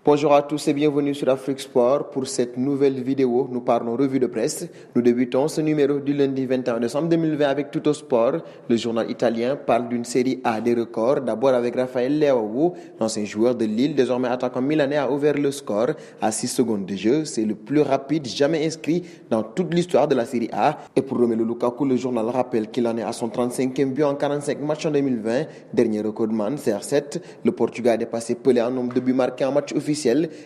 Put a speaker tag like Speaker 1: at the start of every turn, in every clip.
Speaker 1: Bonjour à tous et bienvenue sur Afrique Sport. Pour cette nouvelle vidéo, nous parlons revue de presse. Nous débutons ce numéro du lundi 21 décembre 2020 avec Tutto Sport. Le journal italien parle d'une série A des records. D'abord avec Raphaël Leao, l'ancien joueur de Lille, désormais attaquant milanais, a ouvert le score à 6 secondes de jeu. C'est le plus rapide jamais inscrit dans toute l'histoire de la série A. Et pour Romelu Lukaku, le journal rappelle qu'il en est à son 35e but en 45 matchs en 2020. Dernier recordman, CR7. Le Portugal a dépassé Pelé en nombre de buts marqués en match officiel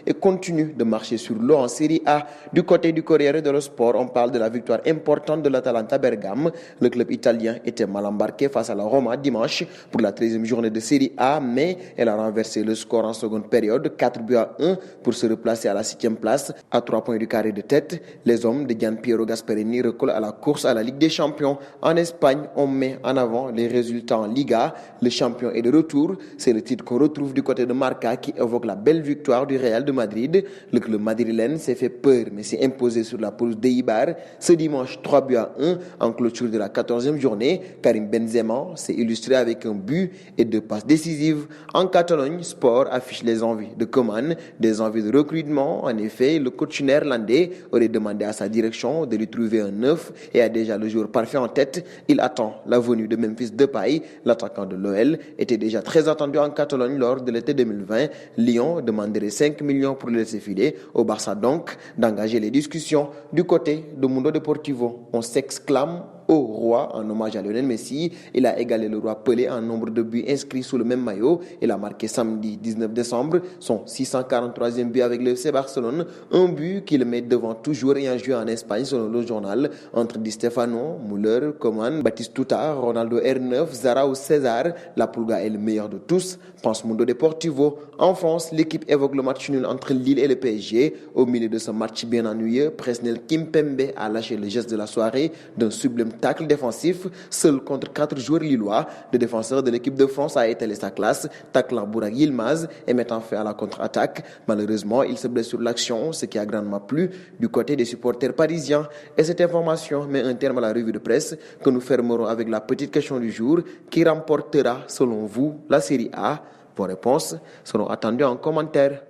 Speaker 1: et continue de marcher sur l'eau en Série A. Du côté du Corriere dello Sport, on parle de la victoire importante de l'Atalanta Bergame. Le club italien était mal embarqué face à la Roma dimanche pour la 13e journée de Série A, mais elle a renversé le score en seconde période, 4-1 pour se replacer à la 6e place, à 3 points du carré de tête. Les hommes de Gianpiero Gasperini recollent à la course à la Ligue des Champions. En Espagne, on met en avant les résultats en Liga. Le champion est de retour. C'est le titre qu'on retrouve du côté de Marca qui évoque la belle victoire du Real de Madrid. Le club madrilène s'est fait peur mais s'est imposé sur la pelouse d'Eibar ce dimanche 3-1 en clôture de la 14e journée. Karim Benzema s'est illustré avec un but et 2 passes décisives. En Catalogne, Sport affiche les envies de Coman, des envies de recrutement. En effet, le coach néerlandais aurait demandé à sa direction de lui trouver un neuf et a déjà le joueur parfait en tête. Il attend la venue de Memphis Depay. L'attaquant de l'OL était déjà très attendu en Catalogne lors de l'été 2020. Lyon demanderait 5 millions pour le laisser filer. Au Barça donc d'engager les discussions. Du côté de Mundo Deportivo, on s'exclame au roi en hommage à Lionel Messi. Il a égalé le roi Pelé en nombre de buts inscrits sous le même maillot. Il a marqué samedi 19 décembre son 643e but avec le FC Barcelone. Un but qui le met devant tout joueur ayant joué en Espagne selon le journal. Entre Di Stefano, Müller, Coman, Batistuta, Ronaldo R9, Zara ou César, la Pulga est le meilleur de tous, pense Mundo Deportivo. En France, l'équipe évoque le match nul entre Lille et le PSG. Au milieu de ce match bien ennuyeux, Presnel Kimpembe a lâché le geste de la soirée d'un sublime tacle défensif, seul contre 4 joueurs lillois. Le défenseur de l'équipe de France a étalé sa classe, taclant Burak Yilmaz et mettant fin à la contre-attaque. Malheureusement, il se blesse sur l'action, ce qui a grandement plu du côté des supporters parisiens. Et cette information met un terme à la revue de presse que nous fermerons avec la petite question du jour. Qui remportera, selon vous, la Série A? Vos réponses seront attendues en commentaire.